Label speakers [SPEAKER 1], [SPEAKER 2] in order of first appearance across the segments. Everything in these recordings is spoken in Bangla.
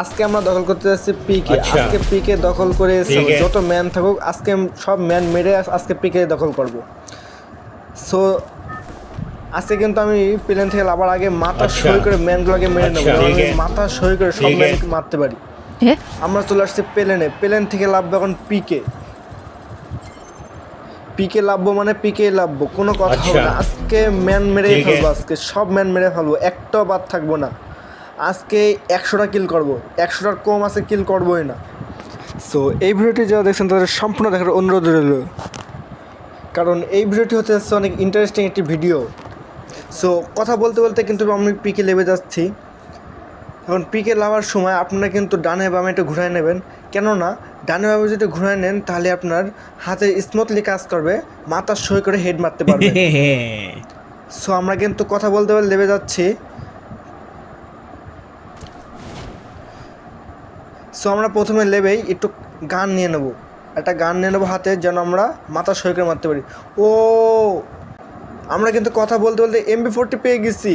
[SPEAKER 1] আজকে আমরা দখল করতে যাচ্ছি পিকে।
[SPEAKER 2] আচ্ছা।
[SPEAKER 1] আজকে পিকে দখল করে
[SPEAKER 2] ঠিক আছে।
[SPEAKER 1] যত ম্যান থাকুক আজকে সব ম্যান মেরে আজকে পিকে দখল করব। সো আজকে কিন্তু আমি প্লেন থেকে লাভার আগে মাথা
[SPEAKER 2] আচ্ছা।
[SPEAKER 1] সই করে ম্যানগুলোকে মেরে নেবো,
[SPEAKER 2] আচ্ছা,
[SPEAKER 1] যেমন
[SPEAKER 2] ঠিক
[SPEAKER 1] আমি
[SPEAKER 2] আছে।
[SPEAKER 1] মাথা সই করে সব
[SPEAKER 2] ঠিক আছে।
[SPEAKER 1] ম্যানকে মারতে পারি। আমরা চলে আসছি প্লেনে, প্লেন থেকে লাভবো এখন পিকে। পিকে লাভবো মানে পিকে লাভবো, কোনো কথা হবে
[SPEAKER 2] আচ্ছা।
[SPEAKER 1] না। আজকে ম্যান মেরে
[SPEAKER 2] ঠিক
[SPEAKER 1] ফেলবো,
[SPEAKER 2] আছে।
[SPEAKER 1] আজকে সব ম্যান মেরে ফেলবো, একটাও বাদ থাকবো না। আজকে 100টা কিল করবো, 100টার কম আছে কিল করবোই না। সো এই ভিডিওটি যারা দেখছেন তাদের সম্পূর্ণ দেখার অনুরোধ রইল, কারণ এই ভিডিওটি হতে যাচ্ছে অনেক ইন্টারেস্টিং একটি ভিডিও। সো কথা বলতে বলতে কিন্তু আমি পিকে লেবে যাচ্ছি। এখন পিকে লাভার সময় আপনারা কিন্তু ডানে বামে একটু ঘুরায় নেবেন, কেননা ডানে বামে যদি ঘুরায় নেন তাহলে আপনার হাতে স্মুথলি কাজ করবে, মাথা সই করে হেড মারতে পারবেন। সো আমরা কিন্তু কথা বলতে বলতে লেবে যাচ্ছি। সো আমরা প্রথমে লেবেই একটু গান নিয়ে নেবো, একটা গান নিয়ে নেবো হাতে, যেন আমরা মাথা সই করে মারতে পারি। ও আমরা কিন্তু কথা বলতে বলতে MB40 পেয়ে গেছি।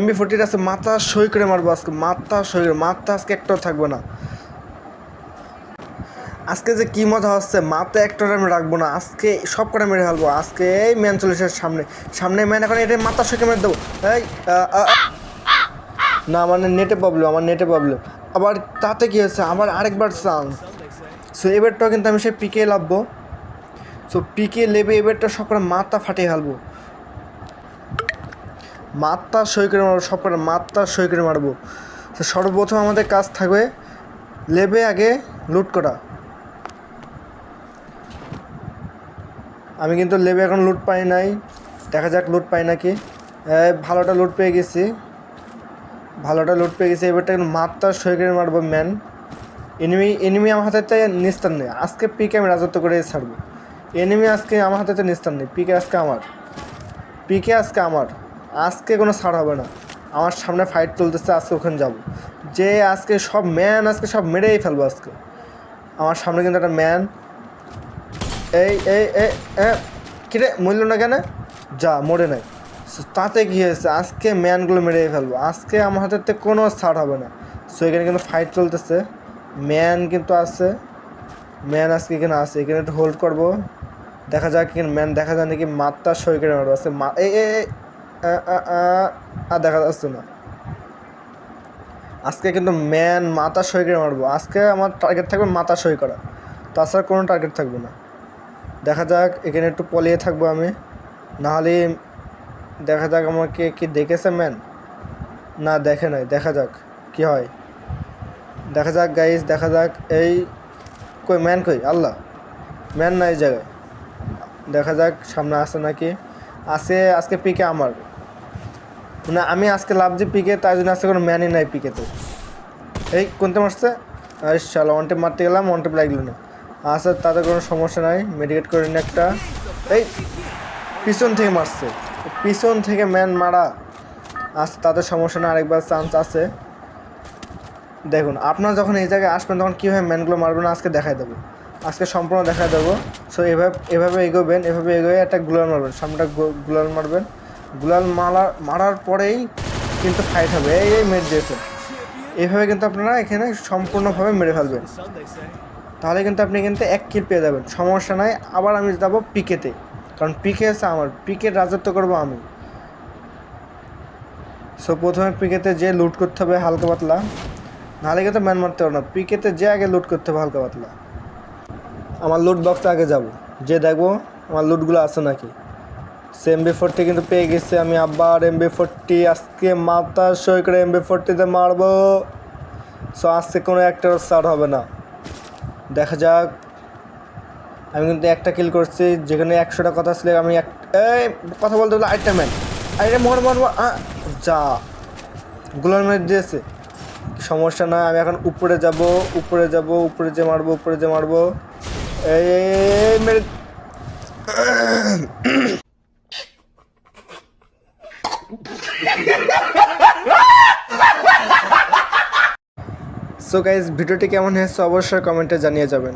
[SPEAKER 1] MB40 আছে, মাথা সই করে মারবো আজকে, মাথা সই করে, মাথা আজকে একটাও থাকবে না। আজকে যে কী মজা হচ্ছে, মাথা একটা আমি রাখবো না, আজকে সব কটা মেরে ফেলবো। আজকে এই ম্যান চলে এসে সামনে সামনে ম্যান, এখন এটা মাথা সই করে মেরে দেবো। এই না, আমার নেটে প্রবলেম, আমার নেটে প্রবলেম। আবার তাতে কী হয়েছে, আবার আরেকবার চান্স। সো এবারটাও কিন্তু আমি সেই পিকে লাভবো। সো পিকে লেবে এবারটা সব করে মাথা ফাটিয়ে ফেলবো, মাথা সই করে মারবো, সব করে মাথা সই করে মারবো। তো সর্বপ্রথম আমাদের কাজ থাকবে লেবে আগে লুট করা। আমি কিন্তু লেবে এখন লুট পাই নাই, দেখা যাক লুট পাই নাকি। ভালোটা লুট পেয়ে গেছি, ভালোটা লুট পেয়ে গেছি। এবারটা কিন্তু মাথা সই করে মারবো ম্যান। এনিমি আমার হাতে নিস্তার নেই, আজকে পিকে আমি রাজত্ব করে ছাড়বো। এনিমি আজকে আমার হাতে নিস্তার নেই, পিকে আজকে আমার, পিকে আজকে আমার, আজকে কোনো ছাড় হবে না। আমার সামনে ফাইট চলতেছে, আজকে ওখানে যাব, যে আজকে সব ম্যান আজকে সব মেরেই ফেলবো আজকে। আমার সামনে কিন্তু একটা ম্যান, এই এই এই কিরে মরল না কেন, যা মরে নাই। তাতে কী হয়েছে, আজকে ম্যানগুলো মেরেই ফেলবো, আজকে আমার হাতে কোনো ছাড় হবে না। সো এখানে কিন্তু ফাইট চলতেছে, ম্যান কিন্তু আছে, ম্যান আজকে এখানে আছে, এখানে একটু হোল্ড করবো, দেখা যাক এখানে ম্যান দেখা যায় নাকি। মাত্রা সই করে মারবো আজকে, আর দেখা যাচ্ছে না। আজকে কিন্তু ম্যান মাথা সই করে মারবো, আজকে আমার টার্গেট থাকবে মাথা সই করা, তাছাড়া কোনো টার্গেট থাকবে না। দেখা যাক এখানে একটু পলিয়ে থাকবো আমি, নাহলে দেখা যাক আমাকে কি দেখেছে ম্যান, না দেখে নাই, দেখা যাক কি হয়, দেখা যাক গাইস, দেখা যাক। এই কই ম্যান, কই আল্লাহ, ম্যান না এই জায়গায়, দেখা যাক সামনে আসে নাকি। আসে, আজকে পিকে আমার, মানে আমি আজকে লাভজি পিকে, তাই জন্য আজকে কোনো ম্যানই নাই পিকেতে। এই কোনটা মারছে, আরে শালা ওয়ান টেপ মারতে গেলাম, ওয়ান টেপ লাগলো না। আচ্ছা তাতে কোনো সমস্যা নাই, মেডিকেট করে নিন একটা। এই পিছন থেকে মারছে, পিছন থেকে ম্যান মারা, আচ্ছা তাদের সমস্যা না, আরেকবার চান্স আছে। দেখুন আপনারা যখন এই জায়গায় আসবেন তখন কীভাবে ম্যানগুলো মারবেন আজকে দেখাই দেবো, আজকে সম্পূর্ণ দেখাই দেবো। সো এভাবে এগোবেন, এভাবে এগোয়ে একটা গুলাল মারবেন, সামনেটা গুলাল মারবেন। গুলাল মারার পরেই কিন্তু ফাইট হবে। এই মেরে দিয়েছেন, এইভাবে কিন্তু আপনারা এখানে সম্পূর্ণভাবে মেরে ফেলবেন, তাহলে কিন্তু আপনি কিন্তু 1 কিল পেয়ে যাবেন, সমস্যা নাই। আবার আমি যাবো পিকেতে, কারণ পিকে আছে আমার, পিকের রাজত্ব করবো আমি। সো প্রথমে পিকেতে যে লুট করতে হবে হালকা পাতলা, নাহলে কিন্তু ম্যান মারতে পারবো না। পিকেতে যে আগে লুট করতে হবে হালকা পাতলা। আমার লুট বক্সে আগে যাব, যে দেখবো আমার লুটগুলো আছে নাকি। সে MB40 কিন্তু পেয়ে গেছে আমি, আবার MB40 আজকে মাথা সই করে MB40তে মারবো। সো আজকে কোনো একটারও ছাড় হবে না, দেখা যাক। আমি কিন্তু একটা কিল করছি, যেখানে 100টা কথা ছিল আমি এই কথা বলতে বলতে আরেকটা ম্যান, আরে মর মর মর, যা গুলার মেরে দিয়েছে, সমস্যা নয়। আমি এখন উপরে যাব, উপরে যাব, উপরে যে মারবো, উপরে যে মারবো। এই মেরে সো গাইজ ভিডিওটি কেমন হয়েছে অবশ্যই কমেন্টে জানিয়ে যাবেন।